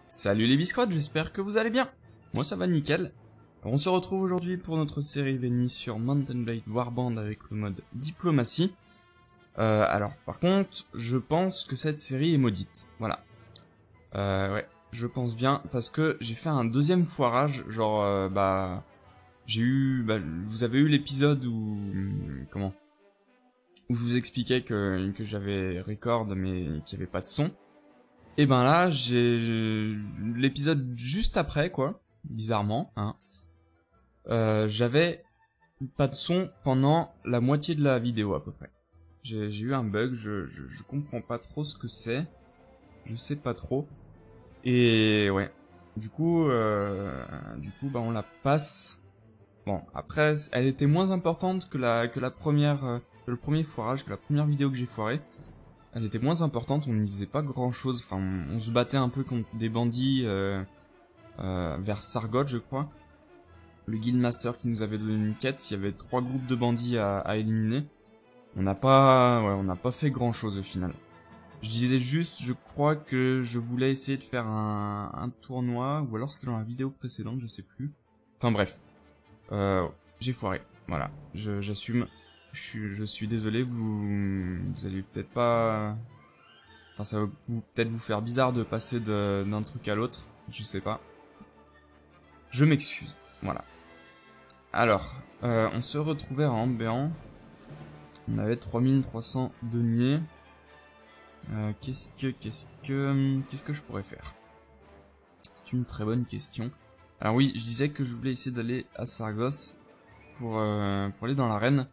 Salut les biscottes, j'espère que vous allez bien. Moi ça va nickel. Alors, on se retrouve aujourd'hui pour notre série Veni sur Mount & Blade Warband avec le mode diplomatie. Alors par contre, je pense que cette série est maudite. Voilà. Ouais, je pense bien parce que j'ai fait un deuxième foirage. Genre, vous avez eu l'épisode où... où je vous expliquais que j'avais record mais qu'il n'y avait pas de son. Et ben là, j'ai l'épisode juste après, quoi, bizarrement, hein. J'avais pas de son pendant la moitié de la vidéo à peu près. J'ai eu un bug, je comprends pas trop ce que c'est, je sais pas trop. Et ouais, du coup, bah on la passe. Bon, après, elle était moins importante que la première, que le premier foirage, que la première vidéo que j'ai foirée. Elle était moins importante, on n'y faisait pas grand chose, enfin on se battait un peu contre des bandits vers Sargoth je crois. Le Guildmaster qui nous avait donné une quête, il y avait 3 groupes de bandits à éliminer. On n'a pas fait grand chose au final. Je disais juste, je crois que je voulais essayer de faire un tournoi, ou alors c'était dans la vidéo précédente, je sais plus. Enfin bref, j'ai foiré, voilà, j'assume. Je suis désolé, vous allez peut-être pas... Enfin, ça va peut-être vous faire bizarre de passer d'un truc à l'autre, je sais pas. Je m'excuse, voilà. Alors, on se retrouvait à Ambéan. On avait 3300 deniers. Qu'est-ce que je pourrais faire? C'est une très bonne question. Alors oui, je disais que je voulais essayer d'aller à Sargoth pour aller dans l'arène.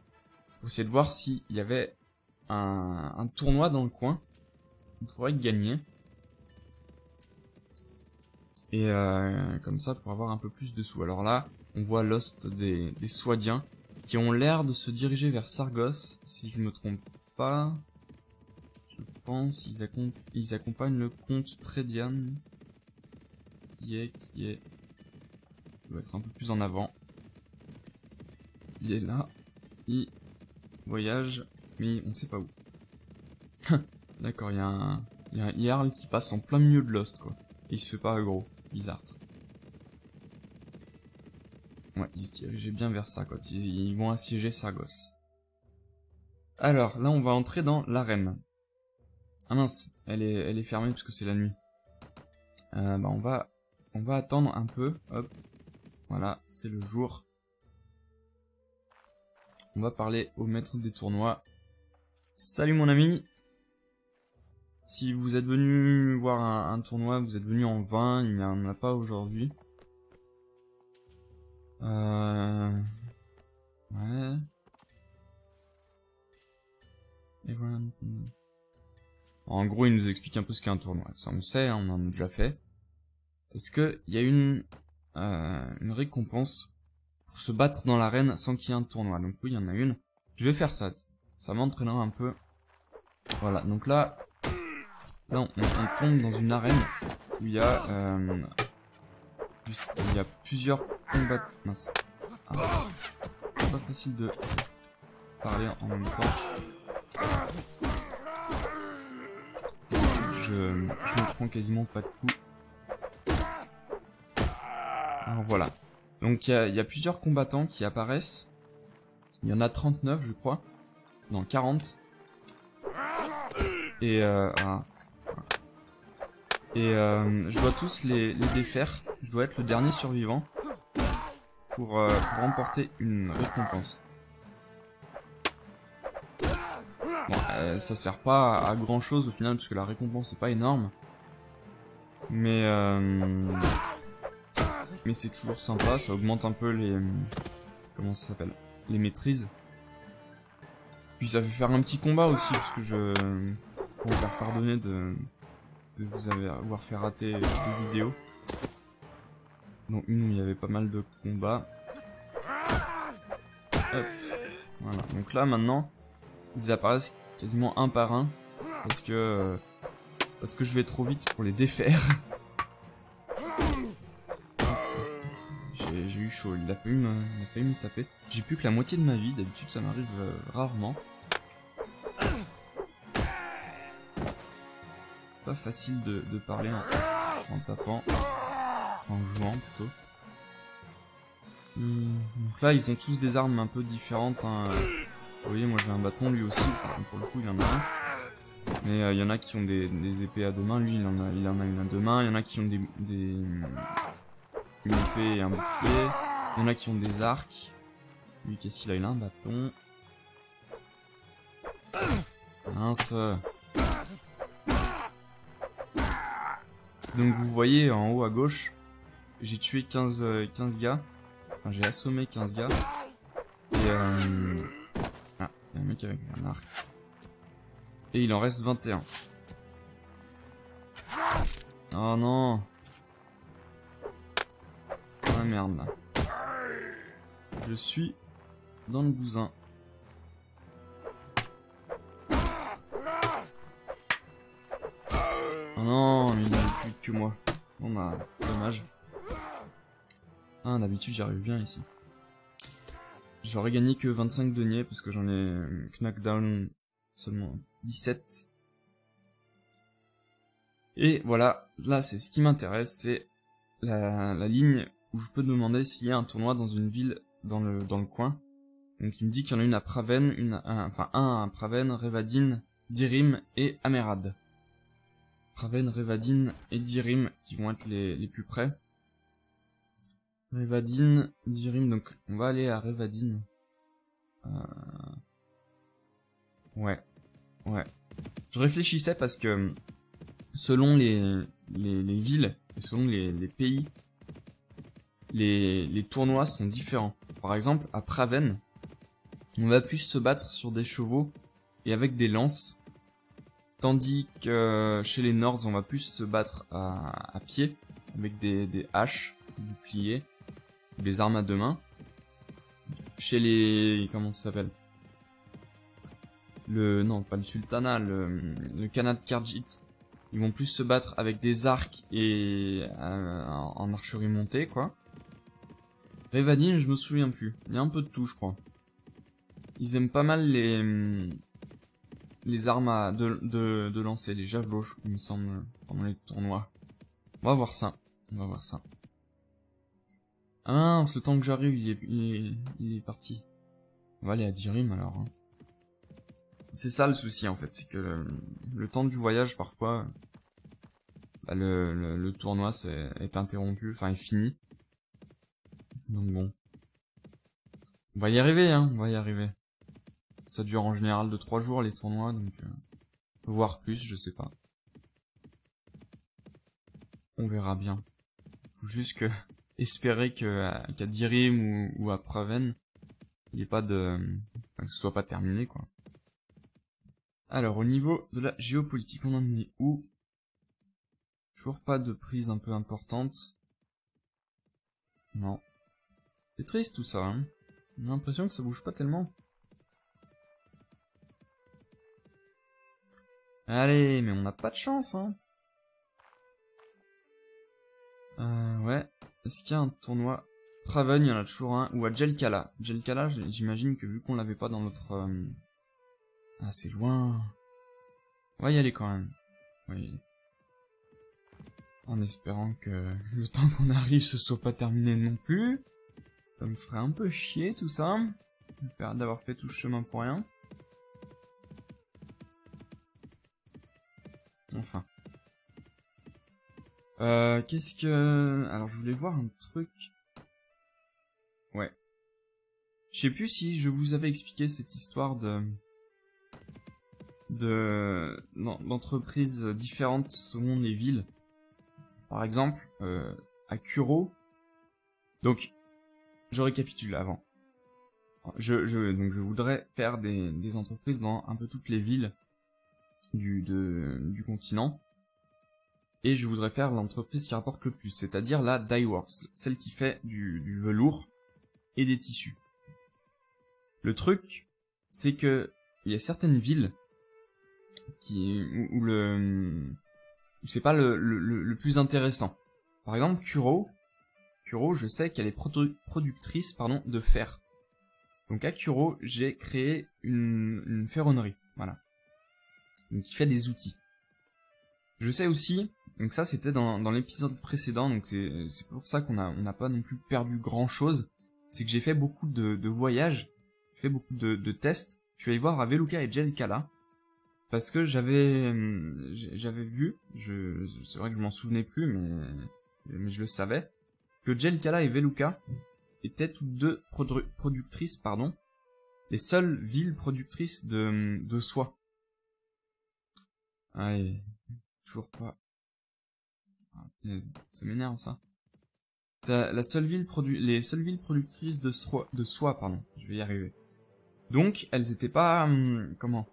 Pour essayer de voir s'il y avait un tournoi dans le coin qu'on pourrait gagner. Et comme ça pour avoir un peu plus de sous. Alors là, on voit l'host des Swadiens qui ont l'air de se diriger vers Sargoth, si je me trompe pas. Je pense ils accompagnent le comte Tredian qui doit être un peu plus en avant. Il est là. Il voyage, mais on sait pas où. D'accord, il y a un Jarl qui passe en plein milieu de Lost, quoi. Et il se fait pas aggro. Bizarre, ça. Ouais, ils se dirigeaient bien vers Sargoth. Ils vont assiéger Sargoth. Alors, là, on va entrer dans l'arène. Ah mince, elle est fermée parce que c'est la nuit. On va attendre un peu. Hop. Voilà, c'est le jour. On va parler au maître des tournois. Salut mon ami. Si vous êtes venu voir un tournoi, vous êtes venu en vain, il n'y en a pas aujourd'hui. Ouais. En gros, il nous explique un peu ce qu'est un tournoi. Ça on sait, hein, on en a déjà fait. Est-ce qu'il y a une récompense pour se battre dans l'arène sans qu'il y ait un tournoi? Donc oui, il y en a une. Je vais faire ça. Ça m'entraînera un peu. Voilà, donc là on tombe dans une arène où il y a plusieurs combats. Mince. Ah, c'est pas facile de parler en même temps. Je me prends quasiment pas de coups. Alors voilà. Donc il y a plusieurs combattants qui apparaissent. Il y en a 39 je crois. Non, 40. Et je dois tous les défaire. Je dois être le dernier survivant pour remporter une récompense. Bon, ça sert pas à grand chose au final parce que la récompense est pas énorme. Mais c'est toujours sympa, ça augmente un peu les... Comment ça s'appelle? Les maîtrises. Puis ça fait faire un petit combat aussi parce que pour vous faire pardonner de vous avoir fait rater 2 vidéos. Dont une où il y avait pas mal de combats. Hop. Voilà. Donc là maintenant, ils apparaissent quasiment un par un. Parce que je vais trop vite pour les défaire. J'ai eu chaud, il a failli me taper. J'ai plus que la moitié de ma vie, d'habitude ça m'arrive rarement. Pas facile de parler. Hein. En tapant. En jouant plutôt. Donc là ils ont tous des armes un peu différentes. Hein. Vous voyez moi j'ai un bâton, lui aussi. Pour le coup il en a un. Mais il y en a qui ont des épées à deux mains. Lui il en a une à deux mains. Il y en a qui ont une épée et un bouclier. Il y en a qui ont des arcs. Lui qu'est-ce qu'il a? Il a un bâton. Mince. Donc vous voyez en haut à gauche, j'ai tué 15 gars. Enfin j'ai assommé 15 gars. Et ah, il y a un mec avec un arc. Et il en reste 21. Oh non. Ah merde là. Je suis dans le bousin. Oh non, mais il est plus que moi. Bon bah, dommage. Ah, d'habitude j'arrive bien ici. J'aurais gagné que 25 deniers parce que j'en ai knockdown seulement 17. Et voilà, là c'est ce qui m'intéresse, c'est la ligne où je peux demander s'il y a un tournoi dans une ville dans le coin. Donc il me dit qu'il y en a une à Praven, un à Praven, Revadin, Dirim et Amerad. Praven, Revadin et Dirim qui vont être les plus près. Revadin, Dirim, donc on va aller à Revadin. Ouais. Je réfléchissais parce que selon les villes et selon les pays, les tournois sont différents. Par exemple, à Praven, on va plus se battre sur des chevaux et avec des lances, tandis que chez les Nords, on va plus se battre à pied avec des haches, des boucliers, des armes à deux mains. Chez les... comment ça s'appelle? Non, pas le sultanat, le Khanat Kharjit. Ils vont plus se battre avec des arcs et en archerie montée, quoi. Revadin, je me souviens plus. Il y a un peu de tout, je crois. Ils aiment pas mal les armes de lancer, les javelots, il me semble, pendant les tournois. On va voir ça. Ah mince, le temps que j'arrive, il est parti. On va aller à Dirim alors. Hein. C'est ça le souci en fait, c'est que le temps du voyage parfois, bah, le tournoi est interrompu, enfin est fini. Donc bon. On va y arriver, hein, on va y arriver. Ça dure en général de 3 jours les tournois, donc voire plus, je sais pas. On verra bien. Faut juste que espérer qu'à Dirim ou à Praven, il n'y ait pas de... que ce soit pas terminé, quoi. Alors, au niveau de la géopolitique, on en est où? Toujours pas de prise un peu importante. Non. C'est triste tout ça, hein. On a l'impression que ça bouge pas tellement. Allez, mais on n'a pas de chance, hein. Ouais. Est-ce qu'il y a un tournoi? Praven, il y en a toujours un. Ou à Jelkala. Jelkala, j'imagine que vu qu'on l'avait pas dans notre... Ah, c'est loin. On va y aller quand même. Oui. En espérant que le temps qu'on arrive, ce soit pas terminé non plus. Ça me ferait un peu chier tout ça. D'avoir fait tout ce chemin pour rien. Enfin. Qu'est-ce que... Alors, je voulais voir un truc. Ouais. Je sais plus si je vous avais expliqué cette histoire d'entreprises différentes selon les villes. Par exemple, à Kuro. Donc, je récapitule avant. Donc, je voudrais faire des entreprises dans un peu toutes les villes du continent. Et je voudrais faire l'entreprise qui rapporte le plus, c'est-à-dire la Dyeworks, celle qui fait du velours et des tissus. Le truc, c'est que il y a certaines villes où c'est pas le plus intéressant. Par exemple, Kuro, je sais qu'elle est productrice de fer. Donc à Kuro, j'ai créé une ferronnerie, voilà. Donc qui fait des outils. Je sais aussi Donc ça c'était dans l'épisode précédent, donc c'est pour ça qu'on n'a pas non plus perdu grand chose. C'est que j'ai fait beaucoup de voyages, j'ai fait beaucoup de tests. Je suis allé voir à Veluca et Jelkala, parce que j'avais vu, c'est vrai que je m'en souvenais plus, mais je le savais, que Jelkala et Veluca étaient toutes deux productrices, pardon, les seules villes productrices de soie. Ah, et toujours pas. Ah, ça m'énerve ça. T'as les seules villes productrices de soie, pardon, je vais y arriver. Donc, elles étaient pas, comment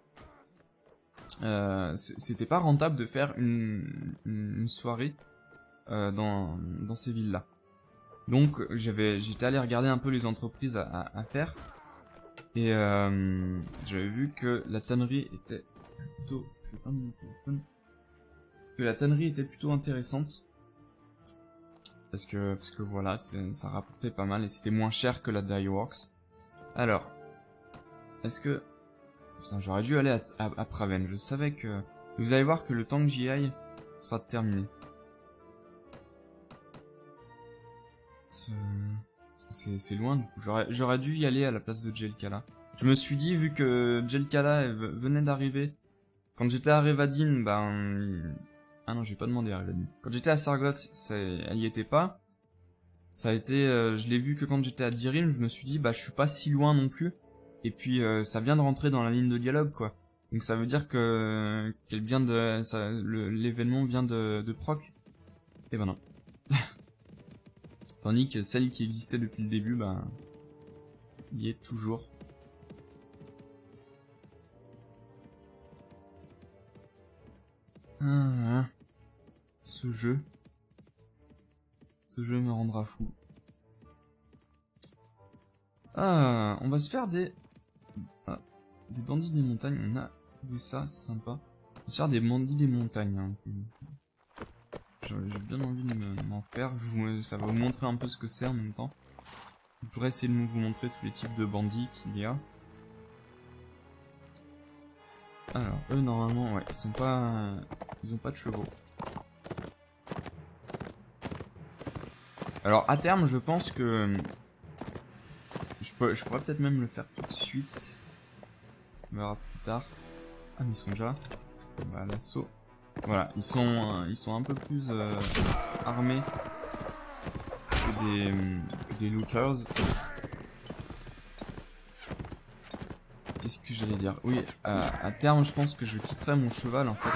c'était pas rentable de faire une soirée dans ces villes-là. Donc, j'étais allé regarder un peu les entreprises à faire. Et j'avais vu que la tannerie était plutôt... Je vais pas mon téléphone. Que la tannerie était plutôt intéressante. Parce que voilà, ça rapportait pas mal et c'était moins cher que la Dye Works. Alors, est-ce que... Putain, j'aurais dû aller à Praven. Je savais que... Vous allez voir que le temps que j'y aille sera terminé. C'est loin du coup. J'aurais dû y aller à la place de Jelkala. Je me suis dit, vu que Jelkala venait d'arriver, quand j'étais à Revadin, ben... Ah non, j'ai pas demandé à Revadin. Quand j'étais à Sargot, elle y était pas. Ça a été... je l'ai vu que quand j'étais à Dirim, je me suis dit, bah je suis pas si loin non plus. Et puis ça vient de rentrer dans la ligne de dialogue, quoi. Donc ça veut dire que qu'elle vient de... l'événement vient de proc. Et ben non. Tandis que celle qui existait depuis le début, ben... y est toujours. Ah, ce jeu me rendra fou. Ah, on va se faire des bandits des montagnes. On a vu ça, c'est sympa. On va se faire des bandits des montagnes. Hein. J'ai bien envie de m'en faire. Ça va vous montrer un peu ce que c'est en même temps. Je pourrais essayer de vous montrer tous les types de bandits qu'il y a. Alors, eux, normalement, ouais, ils ont pas de chevaux. Alors, à terme, je pense que... Je pourrais peut-être même le faire tout de suite. On verra plus tard. Ah, mais ils sont déjà... Bah, l'assaut. Voilà, ils sont un peu plus armés que des looters. Qu'est-ce que j'allais dire? Oui, à terme, je pense que je quitterai mon cheval en fait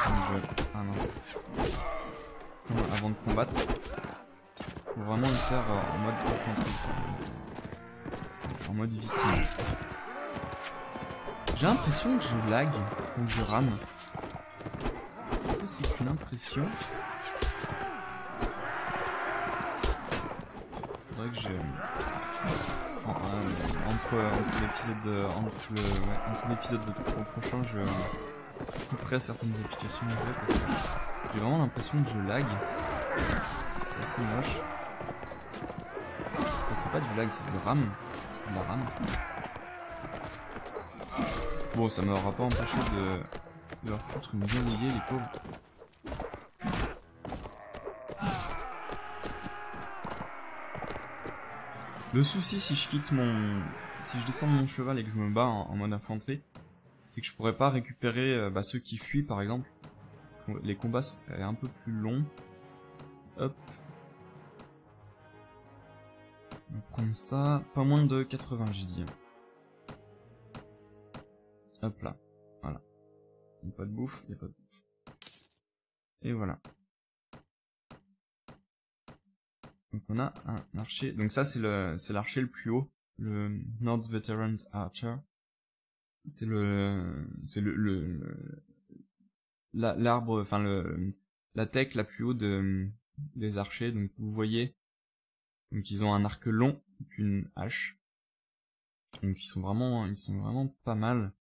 ah mince. Avant de combattre. Pour vraiment le faire en mode en mode viking. J'ai l'impression que je lag quand je rame. Est-ce que c'est qu'une impression? Faudrait que je... entre l'épisode prochain, je couperai certaines applications parce que j'ai vraiment l'impression que je lag. C'est assez moche. Enfin, c'est pas du lag, c'est du RAM. De la RAM. Bon, ça m'aura pas empêché de leur foutre une verrouillée, les pauvres. Le souci, si je descends de mon cheval et que je me bats en mode infanterie, c'est que je pourrais pas récupérer ceux qui fuient, par exemple. Les combats seraient un peu plus longs. Hop. On va prendre ça. Pas moins de 80, j'ai dit. Hop là. Voilà. Il n'y a pas de bouffe, il n'y a pas de bouffe. Et voilà. Donc on a un archer. Donc ça c'est l'archer le plus haut, le Nord Veteran Archer. C'est l'arbre, enfin la tech la plus haute des archers. Donc vous voyez, donc ils ont un arc long et puis une hache. Donc ils sont vraiment pas mal.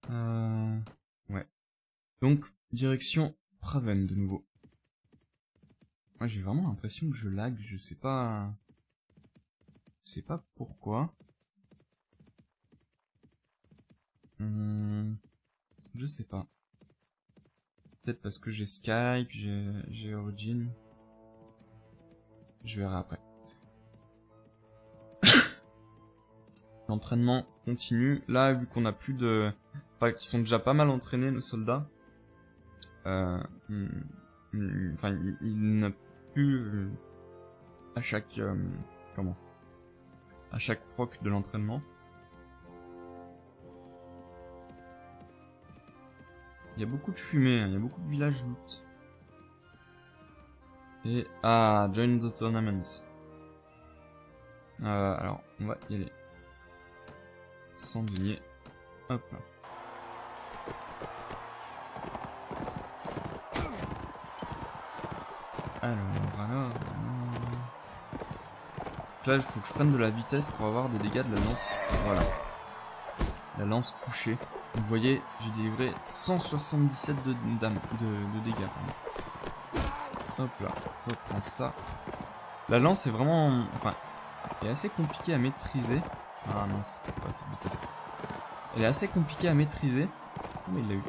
Ouais. Donc direction Praven de nouveau. Moi j'ai vraiment l'impression que je lag, je sais pas pourquoi. Je sais pas. Peut-être parce que j'ai Sky, puis j'ai Origin. Je verrai après. L'entraînement continue. Là, vu qu'on a plus de... Enfin, qu'ils sont déjà pas mal entraînés, nos soldats. Enfin, il n'a plus... à chaque... comment? À chaque proc de l'entraînement. Il y a beaucoup de fumée, hein, il y a beaucoup de villages loot. Et... Ah, join the tournament. Alors, on va y aller. Sans douiller. Hop là. Alors... Là, il faut que je prenne de la vitesse pour avoir des dégâts de la lance. Voilà. La lance couchée. Vous voyez, j'ai délivré 177 de dégâts. Hop là, je reprends ça. La lance est vraiment... Enfin, elle est assez compliquée à maîtriser. Ah mince, pas cette vitesse. Elle est assez compliquée à maîtriser. Oh, mais il l'a eu.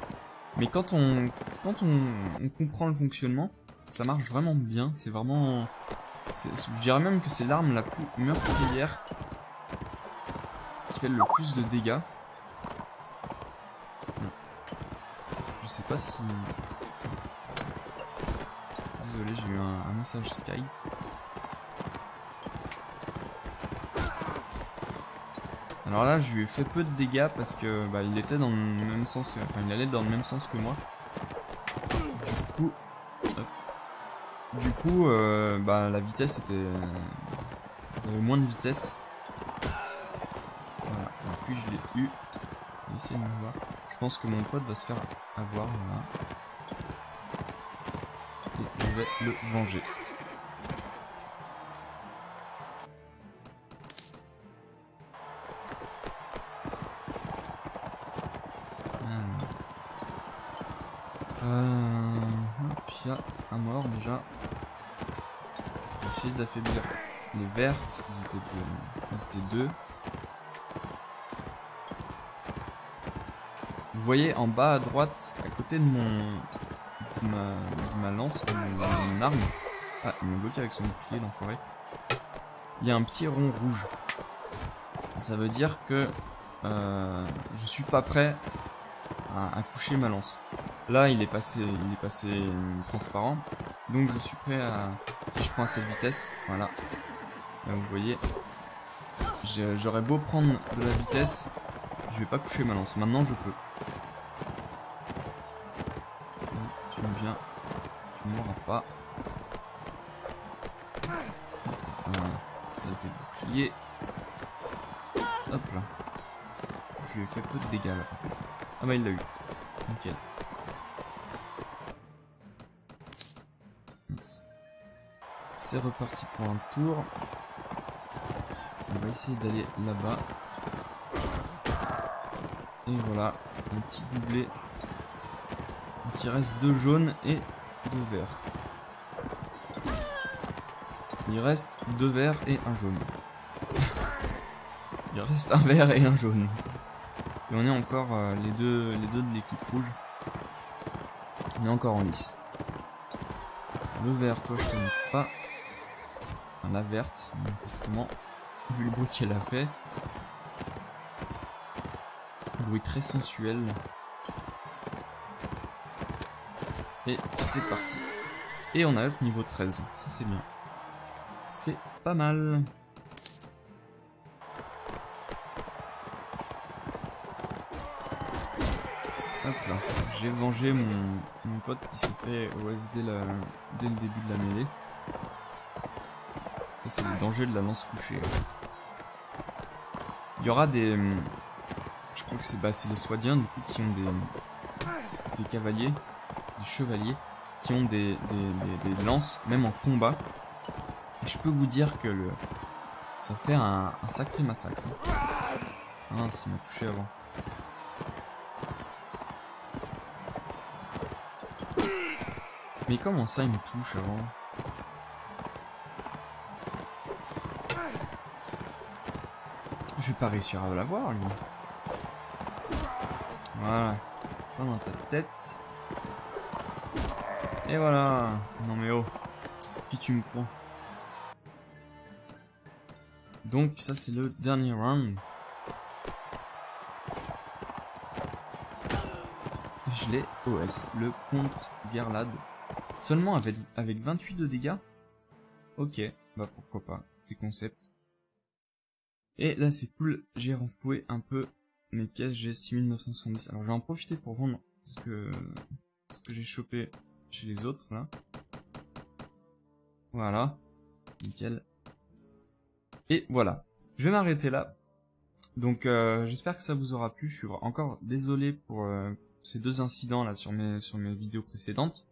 Mais quand on comprend le fonctionnement, ça marche vraiment bien. C'est vraiment... Je dirais même que c'est l'arme la plus meurtrière qui fait le plus de dégâts. Je sais pas si... Désolé, j'ai eu un message Sky. Alors là, je lui ai fait peu de dégâts parce que bah, il était dans le même sens, enfin il allait dans le même sens que moi. Du coup, bah la vitesse était... Il y avait moins de vitesse. Voilà, et puis je l'ai eu. Essayez de me voir. Je pense que mon pote va se faire avoir, voilà. Et je vais le venger. Puis il y a un mort déjà. Je vais essayer d'affaiblir les vertes, ils étaient deux. Vous voyez en bas à droite, à côté de ma lance, de mon arme. Ah, il m'a bloqué avec son bouclier l'enfoiré. Il y a un petit rond rouge. Ça veut dire que je suis pas prêt à coucher ma lance. Là, il est passé transparent. Donc je suis prêt à... Si je prends à cette vitesse, voilà. Là, vous voyez, j'aurais beau prendre de la vitesse, je vais pas coucher ma lance. Maintenant, je peux. Tu me viens, tu ne m'auras pas. Voilà, ça a été bouclier. Hop là. Je lui ai fait peu de dégâts là. Ah bah il l'a eu. Nickel. C'est reparti pour un tour. On va essayer d'aller là-bas. Et voilà, un petit doublé. Donc il reste 2 jaunes et 2 verts. Il reste 2 verts et un jaune. Il reste un vert et un jaune. Et on est encore les deux de l'équipe rouge. On est encore en lice. Le vert, toi je t'aime pas. Enfin, la verte, justement. Vu le bruit qu'elle a fait. Un bruit très sensuel. Et c'est parti. Et on a up niveau 13. Ça c'est bien. C'est pas mal. Hop là. J'ai vengé mon pote qui s'est fait OSD dès le début de la mêlée. Ça c'est le danger de la lance couchée. Il y aura des... Je crois que c'est les Swadiens du coup qui ont des cavaliers, des chevaliers, qui ont des lances, même en combat. Et je peux vous dire que ça fait un sacré massacre. Ah mince, il m'a touché avant. Mais comment ça il me touche avant? Je vais pas réussir à l'avoir lui. Voilà. Pas dans ta tête. Et voilà. Non mais oh. Qui tu me crois? Donc ça c'est le dernier round. Je l'ai OS, le comte Garlad. Seulement avec 28 de dégâts. Ok, bah pourquoi pas, c'est concept. Et là c'est cool, j'ai renfloué un peu mes caisses, j'ai 6970. Alors je vais en profiter pour vendre ce que j'ai chopé chez les autres là. Voilà, nickel. Et voilà, je vais m'arrêter là. Donc j'espère que ça vous aura plu, je suis encore désolé pour ces deux incidents là sur mes vidéos précédentes.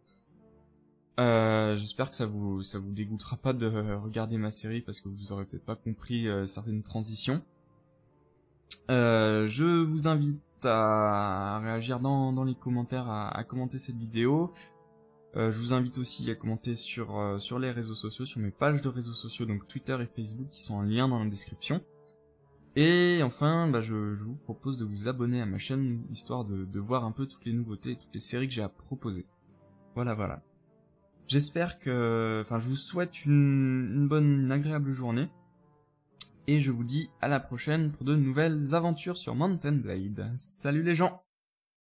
J'espère que ça vous dégoûtera pas de regarder ma série parce que vous aurez peut-être pas compris certaines transitions. Je vous invite à réagir dans les commentaires, à commenter cette vidéo. Je vous invite aussi à commenter sur les réseaux sociaux, sur mes pages de réseaux sociaux, donc Twitter et Facebook qui sont en lien dans la description. Et enfin, bah, je vous propose de vous abonner à ma chaîne, histoire de voir un peu toutes les nouveautés, toutes les séries que j'ai à proposer. Voilà. J'espère que... Enfin, je vous souhaite une bonne, agréable journée. Et je vous dis à la prochaine pour de nouvelles aventures sur Mount & Blade. Salut les gens!